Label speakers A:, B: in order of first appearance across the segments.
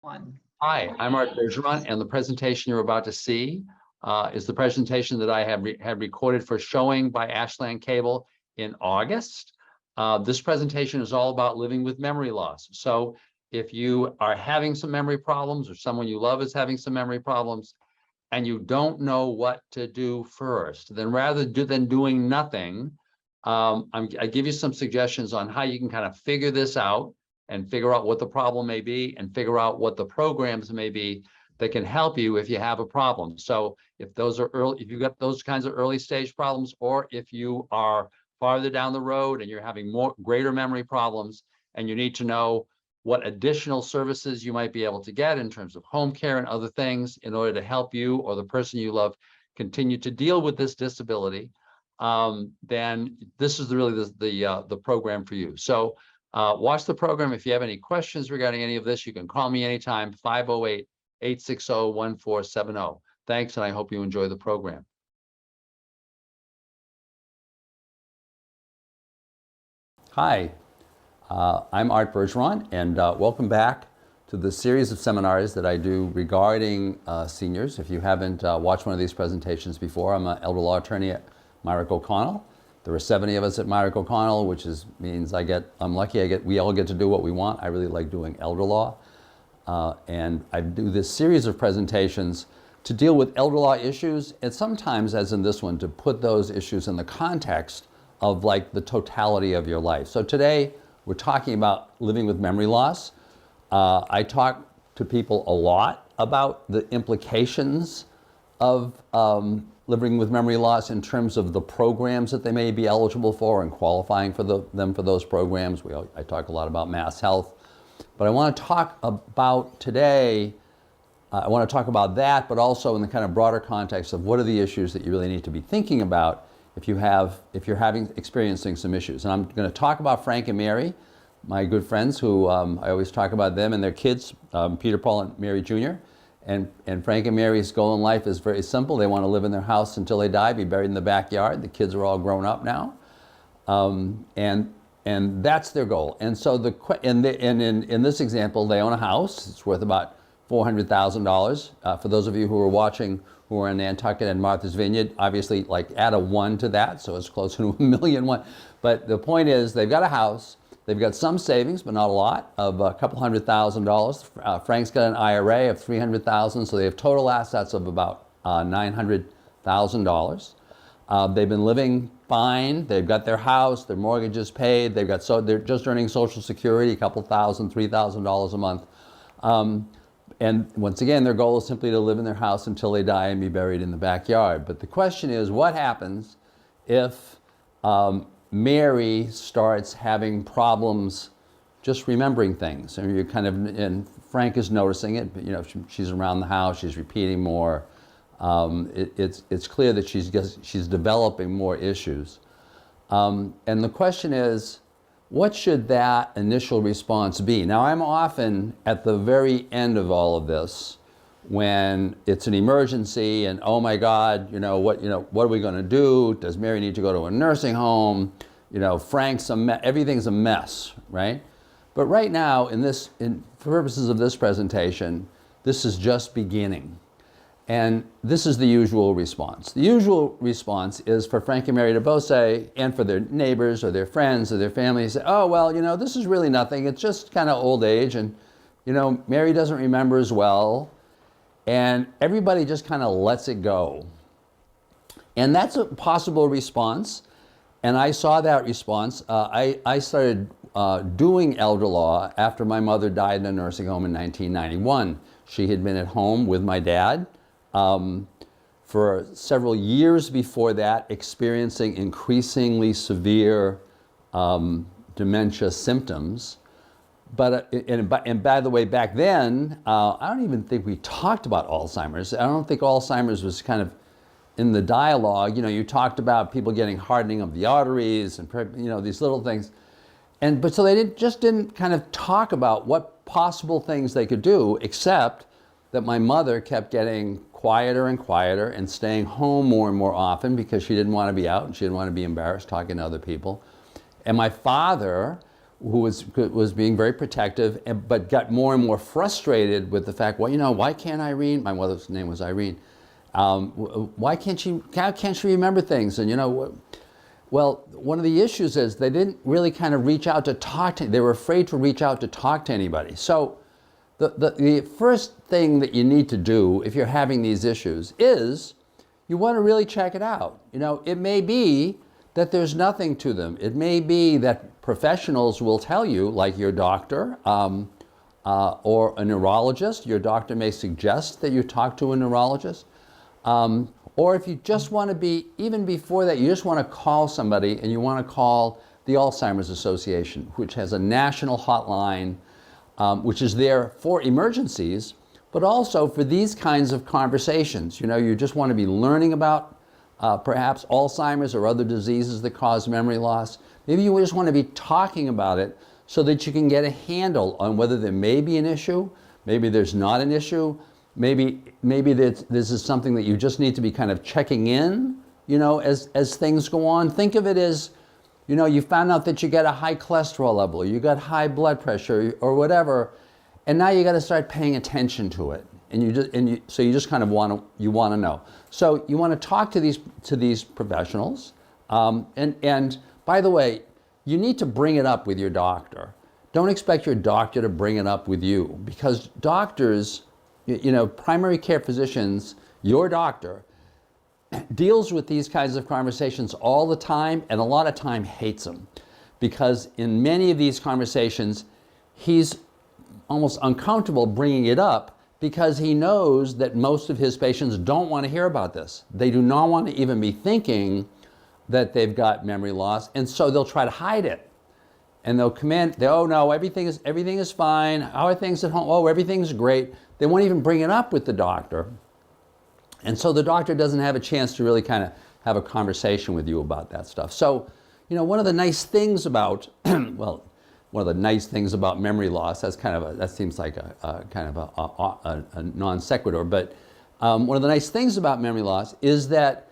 A: One.
B: Hi, I'm Art Bergeron, and the presentation you're about to see is the presentation that I had recorded for showing by Ashland Cable in August. This presentation is all about living with memory loss. So if you are having some memory problems or someone you love is having some memory problems and you don't know what to do first, then rather than doing nothing, I give you some suggestions on how you can kind of figure this out and figure out what the problem may be and figure out what the programs may be that can help you if you have a problem. So if those are early, if you've got those kinds of early stage problems, or if you are farther down the road and you're having greater memory problems and you need to know what additional services you might be able to get in terms of home care and other things in order to help you or the person you love continue to deal with this disability, then this is really the program for you. So watch the program. If you have any questions regarding any of this, you can call me anytime, 508-860-1470. Thanks, and I hope you enjoy the program. Hi, I'm Art Bergeron, and welcome back to the series of seminars that I do regarding seniors. If you haven't watched one of these presentations before, I'm an elder law attorney at Myrick O'Connell. There are 70 of us at Myrick O'Connell, which means I'm lucky we all get to do what we want. I really like doing elder law. And I do this series of presentations to deal with elder law issues, and sometimes, as in this one, to put those issues in the context of like the totality of your life. So today, we're talking about living with memory loss. I talk to people a lot about the implications of living with memory loss in terms of the programs that they may be eligible for and qualifying for them for those programs. I talk a lot about Mass Health, but I want to talk about today, I want to talk about that, but also in the kind of broader context of what are the issues that you really need to be thinking about if you're experiencing some issues. And I'm going to talk about Frank and Mary, my good friends who I always talk about them and their kids, Peter, Paul, and Mary Jr. And Frank and Mary's goal in life is very simple. They want to live in their house until they die, be buried in the backyard. The kids are all grown up now, and that's their goal. And so in this example, they own a house. It's worth about $400,000. For those of you who are watching, who are in Nantucket and Martha's Vineyard, obviously, like, add a 1 to that, so it's closer to $1,000,000. But the point is, they've got a house. They've got some savings, but not a lot, of a couple $100,000. Frank's got an IRA of $300,000, so they have total assets of about $900,000. They've been living fine. They've got their house, their mortgage is paid. They're just earning Social Security, a couple $1,000, $3,000 a month. And once again, their goal is simply to live in their house until they die and be buried in the backyard. But the question is, what happens if Mary starts having problems just remembering things? And and Frank is noticing it, but she's around the house, she's repeating more. It's clear that she's developing more issues. And the question is, what should that initial response be? Now, I'm often at the very end of all of this when it's an emergency and, oh my God, what are we going to do? Does Mary need to go to a nursing home? Frank's everything's a mess, right? But right now, for purposes of this presentation, this is just beginning. And this is the usual response. The usual response is for Frank and Mary to both say, and for their neighbors or their friends or their family, say, oh, well, this is really nothing. It's just kind of old age. And, Mary doesn't remember as well. And everybody just kind of lets it go. And that's a possible response. And I saw that response. I started doing elder law after my mother died in a nursing home in 1991. She had been at home with my dad for several years before that, experiencing increasingly severe dementia symptoms. But and by the way, back then, I don't even think we talked about Alzheimer's. I don't think Alzheimer's was kind of in the dialogue. You talked about people getting hardening of the arteries and these little things, but so they didn't kind of talk about what possible things they could do, except that my mother kept getting quieter and quieter and staying home more and more often because she didn't want to be out and she didn't want to be embarrassed talking to other people. And my father who was being very protective, but got more and more frustrated with the fact, well, you know, why can't Irene, my mother's name was Irene, why can't she remember things? And you know, well, one of the issues is they didn't really kind of reach out to talk to, they were afraid to reach out to talk to anybody. So the first thing that you need to do if you're having these issues is you want to really check it out. You know, it may be that there's nothing to them. It may be that professionals will tell you, like your doctor or a neurologist. Your doctor may suggest that you talk to a neurologist. Or if you just want to be, even before that, you just want to call somebody and you want to call the Alzheimer's Association, which has a national hotline, which is there for emergencies, but also for these kinds of conversations. You know, you just want to be learning about perhaps Alzheimer's or other diseases that cause memory loss. Maybe you just want to be talking about it so that you can get a handle on whether there may be an issue, maybe there's not an issue, maybe this is something that you just need to be kind of checking in, you know, as things go on. Think of it as, you know, you found out that you got a high cholesterol level, or you got high blood pressure or whatever, and now you got to start paying attention to it. So you just kind of want to know. So you want to talk to these professionals, and by the way, you need to bring it up with your doctor. Don't expect your doctor to bring it up with you, because doctors, you know, primary care physicians, your doctor deals with these kinds of conversations all the time, and a lot of time hates them, because in many of these conversations, he's almost uncomfortable bringing it up because he knows that most of his patients don't want to hear about this. They do not want to even be thinking that they've got memory loss, and so they'll try to hide it. And they'll come in, oh no, everything is fine. How are things at home? Oh, everything's great. They won't even bring it up with the doctor. And so the doctor doesn't have a chance to really kind of have a conversation with you about that stuff. So, you know, one of the nice things about, well, one of the nice things about memory loss, that seems like a kind of a non sequitur, but one of the nice things about memory loss is that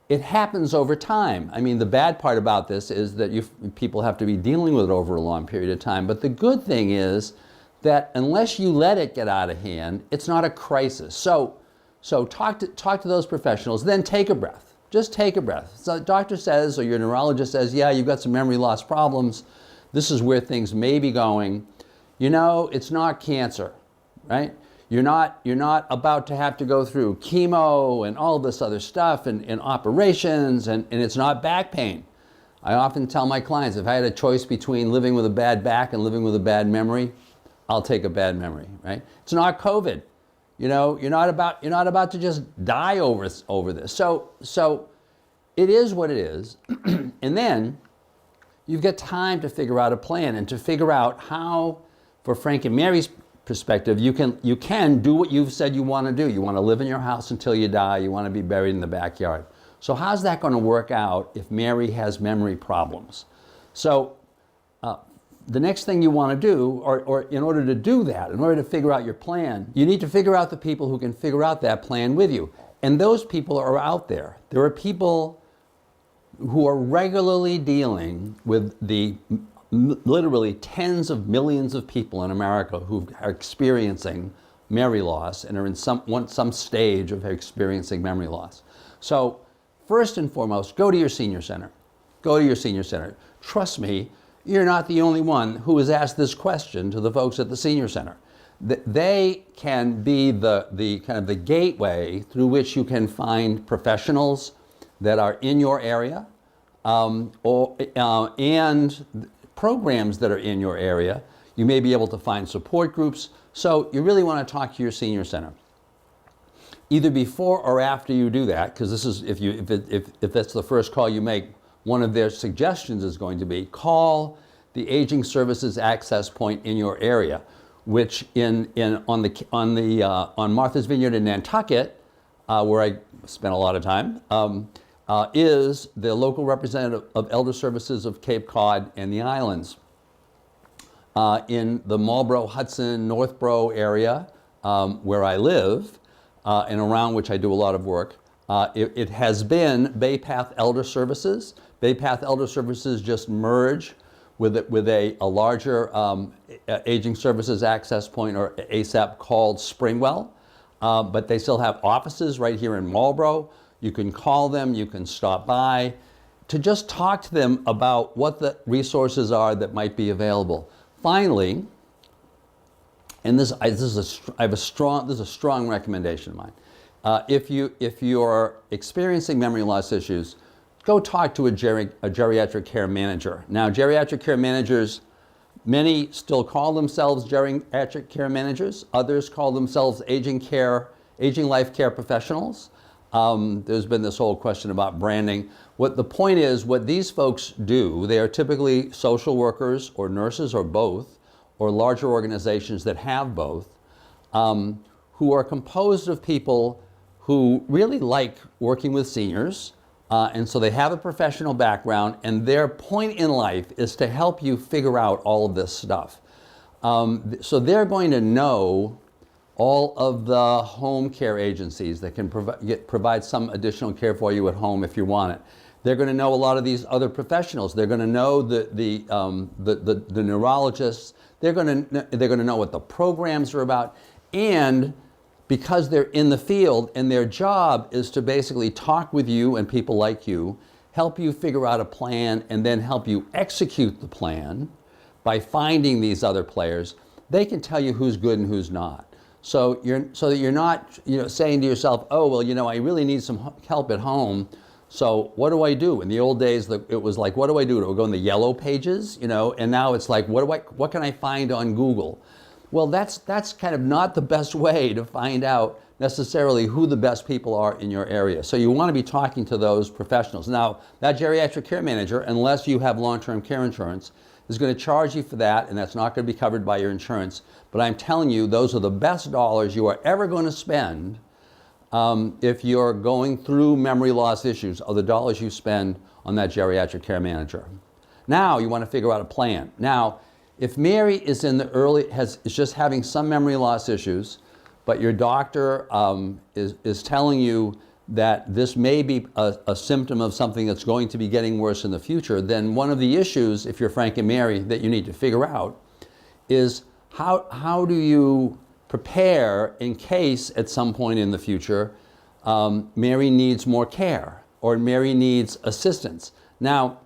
B: it happens over time. I mean, the bad part about this is that people have to be dealing with it over a long period of time, but the good thing is that unless you let it get out of hand, it's not a crisis. So talk to those professionals, then take a breath. Just take a breath. So the doctor says, or your neurologist says, yeah, you've got some memory loss problems. This is where things may be going. You know, it's not cancer, right? You're not about to have to go through chemo and all this other stuff and operations, and it's not back pain. I often tell my clients, if I had a choice between living with a bad back and living with a bad memory, I'll take a bad memory, right? It's not COVID. You know, you're not about to just die over this. So it is what it is. And then you've got time to figure out a plan and to figure out how, for Frank and Mary's perspective, you can do what you've said you want to do. You want to live in your house until you die. You want to be buried in the backyard. So how's that going to work out if Mary has memory problems? So the next thing you want to do, or in order to do that, in order to figure out your plan, you need to figure out the people who can figure out that plan with you. And those people are out there. There are people who are regularly dealing with the literally tens of millions of people in America who are experiencing memory loss and are in some stage of experiencing memory loss. So first and foremost, go to your senior center. Go to your senior center. Trust me, you're not the only one who has asked this question to the folks at the senior center. They can be the kind of the gateway through which you can find professionals that are in your area, and programs that are in your area. You may be able to find support groups. So you really want to talk to your senior center, either before or after you do that, because this is if that's the first call you make. One of their suggestions is going to be call the Aging Services Access Point in your area, which on Martha's Vineyard in Nantucket, where I spent a lot of time, is the local representative of Elder Services of Cape Cod and the Islands. In the Marlborough, Hudson, Northborough area, where I live, and around which I do a lot of work, it has been Bay Path Elder Services. Bay Path Elder Services just merged with a larger Aging Services Access Point, or ASAP, called Springwell. But they still have offices right here in Marlborough. You can call them, you can stop by to just talk to them about what the resources are that might be available. Finally, and this is a strong recommendation of mine. If you're experiencing memory loss issues, go talk to a geriatric care manager. Now, geriatric care managers, many still call themselves geriatric care managers. Others call themselves aging life care professionals. There's been this whole question about branding. What the point is, what these folks do, they are typically social workers or nurses or both, or larger organizations that have both, who are composed of people who really like working with seniors, and so they have a professional background, and their point in life is to help you figure out all of this stuff. So they're going to know all of the home care agencies that can provide some additional care for you at home if you want it. They're going to know a lot of these other professionals. They're going to know the neurologists. They're going to know what the programs are about, and because they're in the field and their job is to basically talk with you and people like you, help you figure out a plan, and then help you execute the plan by finding these other players, they can tell you who's good and who's not. So that you're not saying to yourself, oh, well, I really need some help at home, so what do I do? In the old days, it was like, what do I do? Do I go in the yellow pages? And now it's like, what can I find on Google? Well, that's kind of not the best way to find out necessarily who the best people are in your area. So you want to be talking to those professionals. Now, that geriatric care manager, unless you have long-term care insurance, is going to charge you for that, and that's not going to be covered by your insurance. But I'm telling you, those are the best dollars you are ever going to spend if you're going through memory loss issues, are the dollars you spend on that geriatric care manager. Now you want to figure out a plan. Now, if Mary is in the is just having some memory loss issues, but your doctor is telling you that this may be a symptom of something that's going to be getting worse in the future, then one of the issues, if you're Frank and Mary, that you need to figure out is how do you prepare in case at some point in the future Mary needs more care or Mary needs assistance. Now,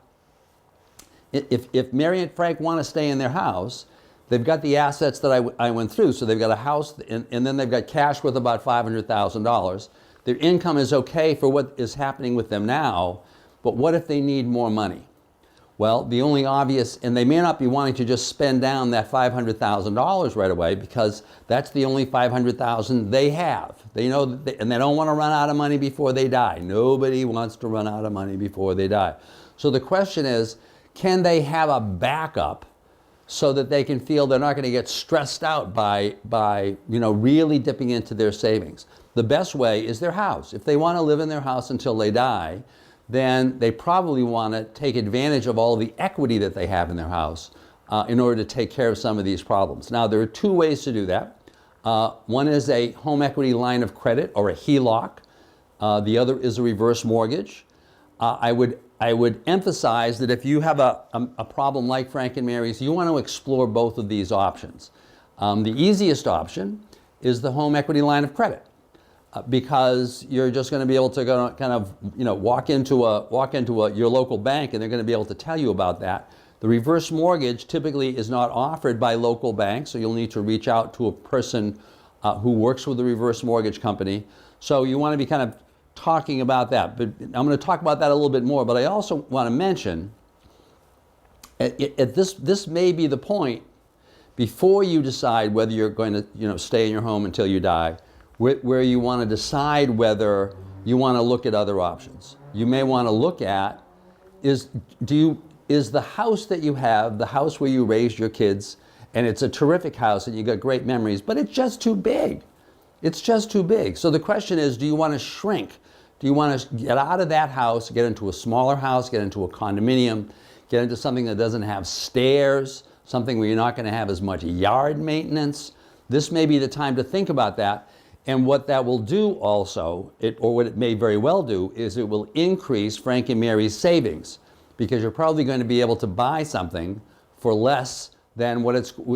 B: if Mary and Frank want to stay in their house, they've got the assets that I went through. So they've got a house, and then they've got cash worth about $500,000. Their income is okay for what is happening with them now, but what if they need more money? Well, the only obvious, and they may not be wanting to just spend down that $500,000 right away, because that's the only $500,000 they have. They know that and they don't want to run out of money before they die. Nobody wants to run out of money before they die. So the question is, can they have a backup so that they can feel they're not going to get stressed out by really dipping into their savings? The best way is their house. If they want to live in their house until they die, then they probably want to take advantage of all the equity that they have in their house in order to take care of some of these problems. Now, there are two ways to do that. One is a home equity line of credit, or a HELOC. The other is a reverse mortgage. I would emphasize that if you have a problem like Frank and Mary's, you want to explore both of these options. The easiest option is the home equity line of credit, because you're just going to be able to go kind of walk into your local bank, and they're going to be able to tell you about that. The reverse mortgage typically is not offered by local banks, so you'll need to reach out to a person who works with the reverse mortgage company. So you want to be kind of talking about that, but I'm going to talk about that a little bit more. But I also want to mention, this may be the point before you decide whether you're going to stay in your home until you die, where you want to decide whether you want to look at other options. You may want to look at is the house that you have, the house where you raised your kids, and it's a terrific house and you got great memories, but it's just too big. It's just too big. So the question is, do you want to shrink? Do you want to get out of that house, get into a smaller house, get into a condominium, get into something that doesn't have stairs, something where you're not going to have as much yard maintenance? This may be the time to think about that. And what that will do also, or what it may very well do, is it will increase Frank and Mary's savings, because you're probably going to be able to buy something for less than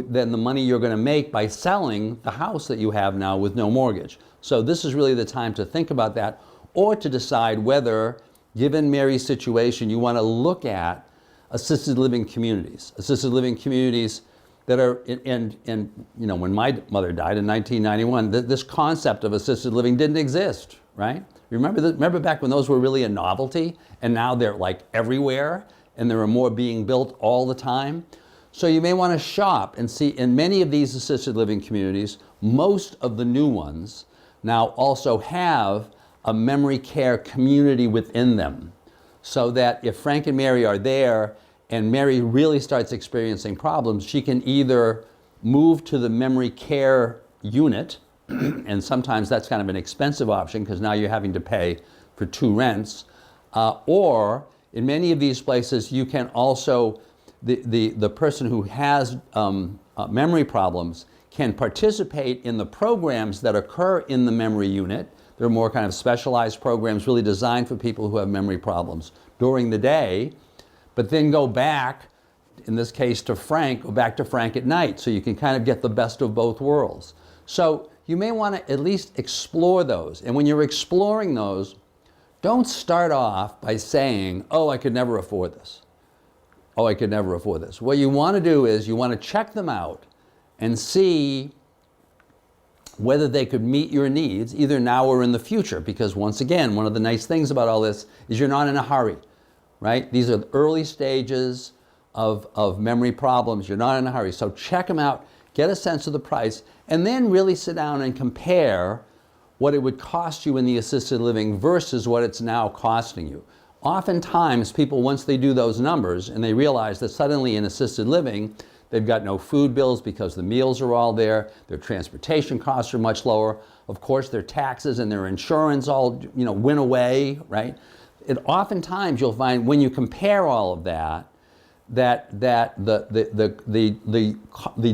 B: than the money you're going to make by selling the house that you have now with no mortgage. So this is really the time to think about that, or to decide whether, given Mary's situation, you want to look at assisted living communities. Assisted living communities that are when my mother died in 1991, this concept of assisted living didn't exist, right? Remember back when those were really a novelty, and now they're like everywhere, and there are more being built all the time. So you may want to shop and see, in many of these assisted living communities, most of the new ones now also have a memory care community within them. So that if Frank and Mary are there and Mary really starts experiencing problems, she can either move to the memory care unit, and sometimes that's kind of an expensive option because now you're having to pay for 2 rents, or in many of these places you can also, the person who has memory problems can participate in the programs that occur in the memory unit. They're more kind of specialized programs really designed for people who have memory problems during the day, but then go back, in this case go back to Frank at night, so you can kind of get the best of both worlds. So you may want to at least explore those. And when you're exploring those, don't start off by saying, oh, I could never afford this. Oh, I could never afford this. What you want to do is you want to check them out and see whether they could meet your needs either now or in the future. Because once again, one of the nice things about all this is you're not in a hurry, right? These are the early stages of memory problems. You're not in a hurry. So check them out, get a sense of the price, and then really sit down and compare what it would cost you in the assisted living versus what it's now costing you. Oftentimes, people, once they do those numbers and they realize that suddenly in assisted living, they've got no food bills because the meals are all there, their transportation costs are much lower, of course their taxes and their insurance all went away, right? Oftentimes you'll find when you compare all of that, the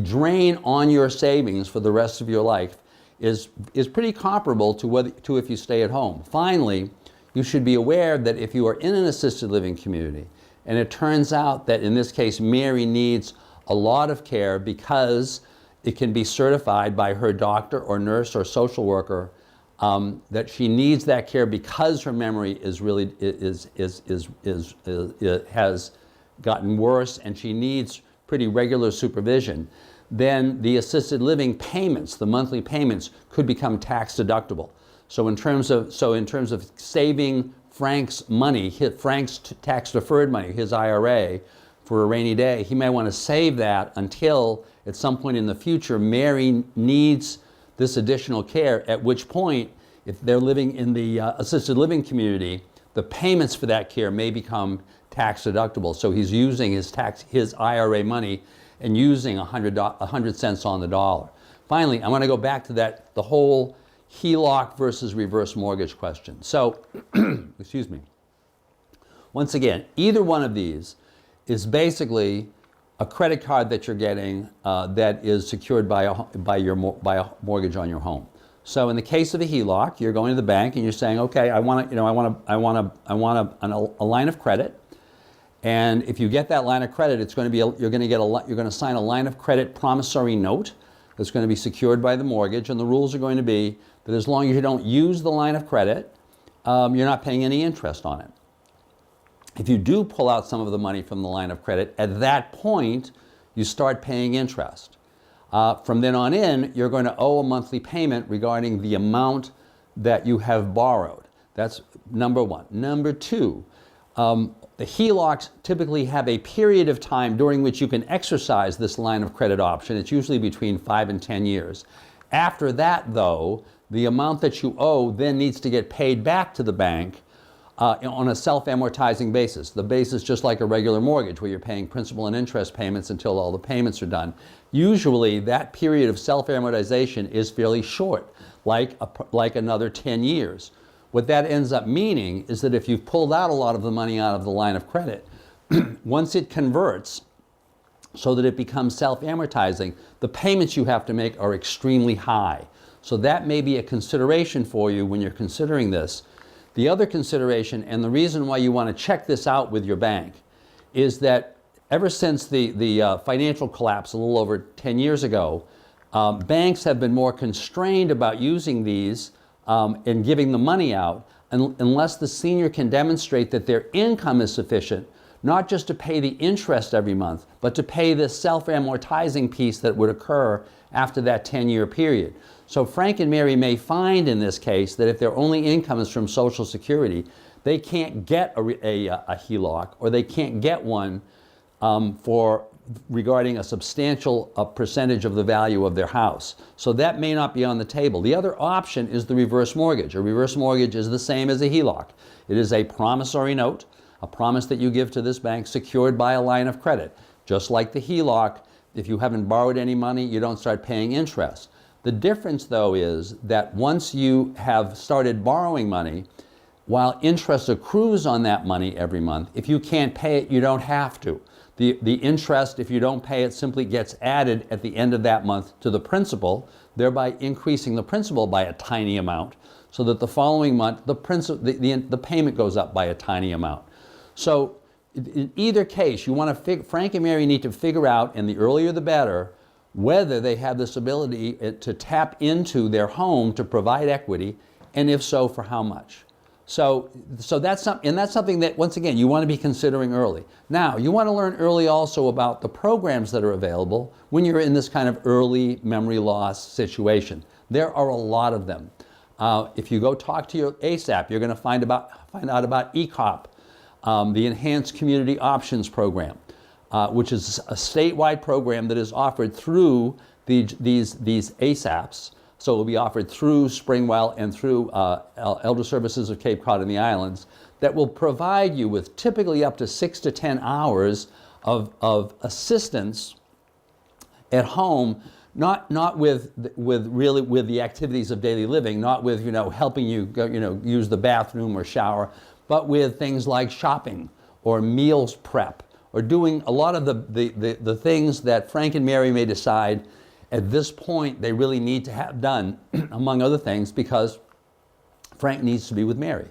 B: drain on your savings for the rest of your life is pretty comparable to if you stay at home. Finally, you should be aware that if you are in an assisted living community, and it turns out that in this case Mary needs a lot of care because it can be certified by her doctor or nurse or social worker that she needs that care because her memory has gotten worse and she needs pretty regular supervision, then the assisted living payments, the monthly payments, could become tax deductible. So in terms of saving Frank's money, Frank's tax deferred money, his IRA, for a rainy day, he may want to save that until at some point in the future Mary needs this additional care, at which point, if they're living in the assisted living community, the payments for that care may become tax deductible. So he's using his IRA money and using 100 cents on the dollar. Finally, I want to go back to the whole HELOC versus reverse mortgage question. So, excuse me. Once again, either one of these is basically a credit card that you're getting that is secured by a mortgage on your home. So in the case of a HELOC, you're going to the bank and you're saying, okay, I want a line of credit, and if you get that line of credit, it's going to be you're going to sign a line of credit promissory note that's going to be secured by the mortgage, and the rules are going to be that as long as you don't use the line of credit, you're not paying any interest on it. If you do pull out some of the money from the line of credit, at that point, you start paying interest. From then on in, you're going to owe a monthly payment regarding the amount that you have borrowed. That's number one. Number two, the HELOCs typically have a period of time during which you can exercise this line of credit option. It's usually between 5 and 10 years. After that, though, the amount that you owe then needs to get paid back to the bank on a self-amortizing basis. The basis just like a regular mortgage where you're paying principal and interest payments until all the payments are done. Usually that period of self-amortization is fairly short, like another 10 years. What that ends up meaning is that if you've pulled out a lot of the money out of the line of credit, once it converts so that it becomes self-amortizing, the payments you have to make are extremely high. So that may be a consideration for you when you're considering this. The other consideration, and the reason why you want to check this out with your bank, is that ever since the financial collapse a little over 10 years ago, banks have been more constrained about using these and giving the money out unless the senior can demonstrate that their income is sufficient, not just to pay the interest every month, but to pay the self-amortizing piece that would occur after that 10-year period. So Frank and Mary may find in this case that if their only income is from Social Security, they can't get a HELOC, or they can't get one regarding a substantial percentage of the value of their house. So that may not be on the table. The other option is the reverse mortgage. A reverse mortgage is the same as a HELOC. It is a promissory note, a promise that you give to this bank secured by a line of credit. Just like the HELOC, if you haven't borrowed any money, you don't start paying interest. The difference, though, is that once you have started borrowing money, while interest accrues on that money every month, if you can't pay it, you don't have to. The interest, if you don't pay it, simply gets added at the end of that month to the principal, thereby increasing the principal by a tiny amount, so that the following month, the payment goes up by a tiny amount. So in either case, you want to Frank and Mary need to figure out, and the earlier the better, whether they have this ability to tap into their home to provide equity, and if so, for how much. So that's something that, once again, you want to be considering early. Now, you want to learn early also about the programs that are available when you're in this kind of early memory loss situation. There are a lot of them. If you go talk to your ASAP, you're going to find out about ECOP, the Enhanced Community Options Program, which is a statewide program that is offered through these ASAPs. So it will be offered through Springwell and through Elder Services of Cape Cod and the Islands, that will provide you with typically up to 6 to 10 hours of assistance at home, not with the activities of daily living, not with helping you go, use the bathroom or shower, but with things like shopping or meals prep, or doing a lot of the things that Frank and Mary may decide at this point they really need to have done, among other things, because Frank needs to be with Mary.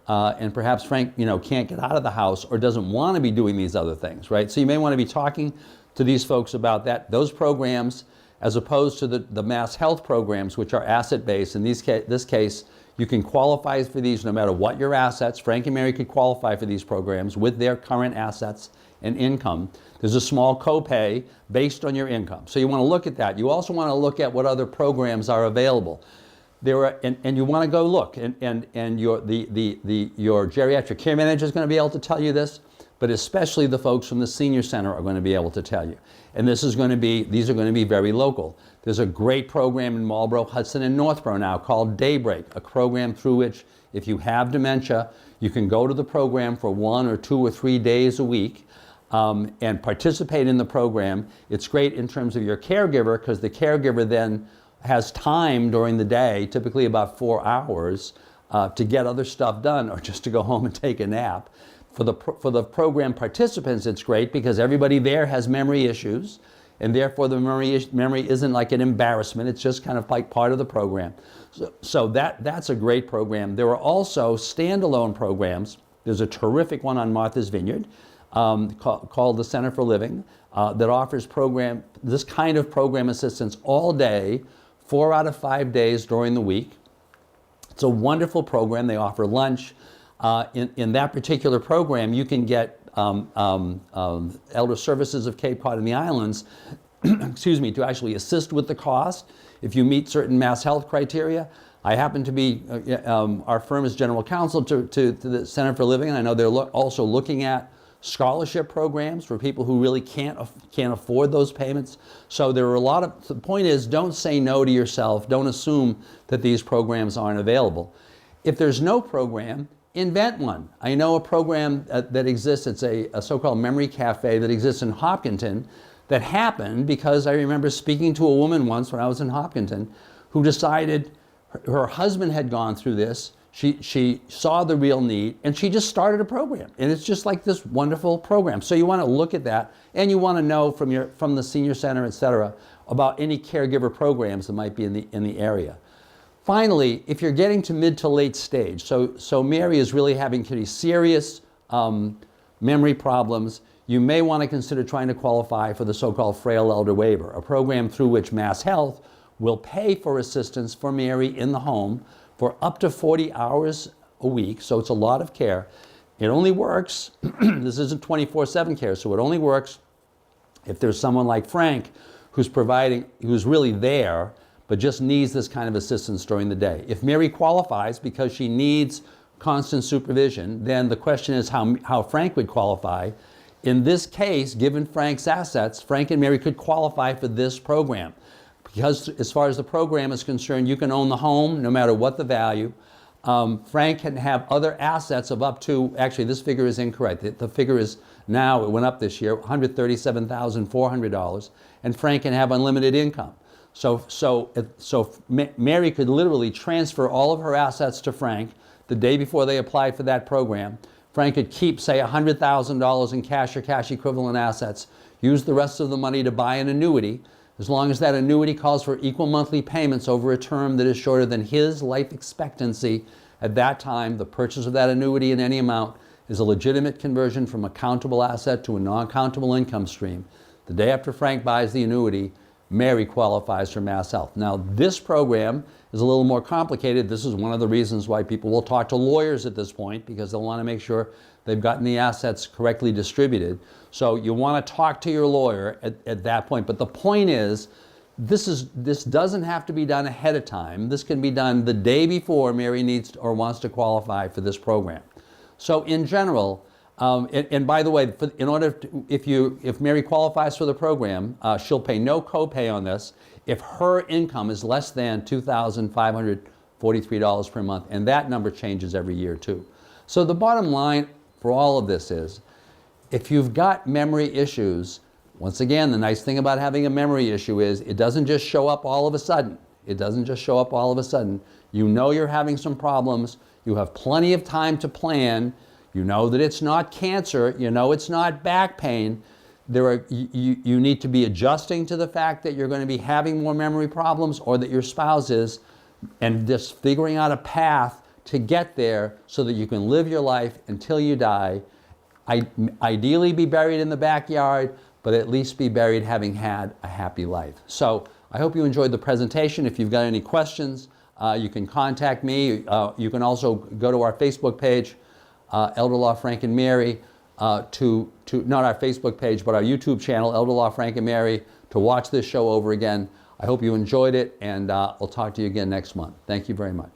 B: And perhaps Frank, can't get out of the house or doesn't want to be doing these other things, right? So you may want to be talking to these folks about those programs, as opposed to the mass health programs, which are asset-based. In this case, you can qualify for these no matter what your assets. Frank and Mary could qualify for these programs with their current assets and income. There's a small copay based on your income. So you want to look at that. You also want to look at what other programs are available. And you want to go look, and your geriatric care manager is going to be able to tell you this, but especially the folks from the senior center are going to be able to tell you. And these are going to be very local. There's a great program in Marlborough, Hudson, and Northborough now called Daybreak, a program through which, if you have dementia, you can go to the program for 1 or 2 or 3 days a week and participate in the program. It's great in terms of your caregiver, because the caregiver then has time during the day, typically about 4 hours, to get other stuff done or just to go home and take a nap. For the program participants, it's great because everybody there has memory issues, and therefore the memory isn't like an embarrassment. It's just kind of like part of the program. So that's a great program. There are also standalone programs. There's a terrific one on Martha's Vineyard called the Center for Living that offers this kind of program assistance all day, 4 out of 5 days during the week. It's a wonderful program. They offer lunch. In that particular program, you can get Elder Services of Cape Cod and the Islands, excuse me, to actually assist with the cost if you meet certain mass health criteria. I happen to be, our firm is general counsel to the Center for Living, and I know they're also looking at scholarship programs for people who really can't afford those payments. So there are the point is, don't say no to yourself. Don't assume that these programs aren't available. If there's no program, invent one. I know a program that exists. It's a so-called memory cafe that exists in Hopkinton, that happened because I remember speaking to a woman once when I was in Hopkinton who decided her husband had gone through this. She saw the real need, and she just started a program. And it's just like this wonderful program. So you want to look at that, and you want to know from the senior center, et cetera, about any caregiver programs that might be in the area. Finally, if you're getting to mid to late stage, so Mary is really having pretty serious memory problems, you may want to consider trying to qualify for the so-called Frail Elder Waiver, a program through which Mass Health will pay for assistance for Mary in the home for up to 40 hours a week, so it's a lot of care. It only works, this isn't 24/7 care, so it only works if there's someone like Frank who's really there, but just needs this kind of assistance during the day. If Mary qualifies because she needs constant supervision, then the question is how Frank would qualify. In this case, given Frank's assets, Frank and Mary could qualify for this program. Because as far as the program is concerned, you can own the home no matter what the value. Frank can have other assets of up to, actually this figure is incorrect. The figure is now, it went up this year, $137,400, and Frank can have unlimited income. So Mary could literally transfer all of her assets to Frank the day before they applied for that program. Frank could keep, say, $100,000 in cash or cash equivalent assets, use the rest of the money to buy an annuity, as long as that annuity calls for equal monthly payments over a term that is shorter than his life expectancy. At that time, the purchase of that annuity in any amount is a legitimate conversion from a countable asset to a non-countable income stream. The day after Frank buys the annuity, Mary qualifies for Mass Health. Now, this program is a little more complicated. This is one of the reasons why people will talk to lawyers at this point, because they'll want to make sure they've gotten the assets correctly distributed. So you want to talk to your lawyer at that point. But the point is, this doesn't have to be done ahead of time. This can be done the day before Mary needs or wants to qualify for this program. So in general, and by the way, if Mary qualifies for the program, she'll pay no copay on this if her income is less than $2,543 per month, and that number changes every year too. So the bottom line for all of this is, if you've got memory issues, once again, the nice thing about having a memory issue is it doesn't just show up all of a sudden. It doesn't just show up all of a sudden. You know you're having some problems. You have plenty of time to plan. You know that it's not cancer. You know it's not back pain. You need to be adjusting to the fact that you're going to be having more memory problems, or that your spouse is, and just figuring out a path to get there so that you can live your life until you die. Ideally be buried in the backyard, but at least be buried having had a happy life. So I hope you enjoyed the presentation. If you've got any questions, you can contact me. You can also go to our Facebook page, Elder Law Frank and Mary, not our Facebook page, but our YouTube channel, Elder Law Frank and Mary, to watch this show over again. I hope you enjoyed it, and I'll talk to you again next month. Thank you very much.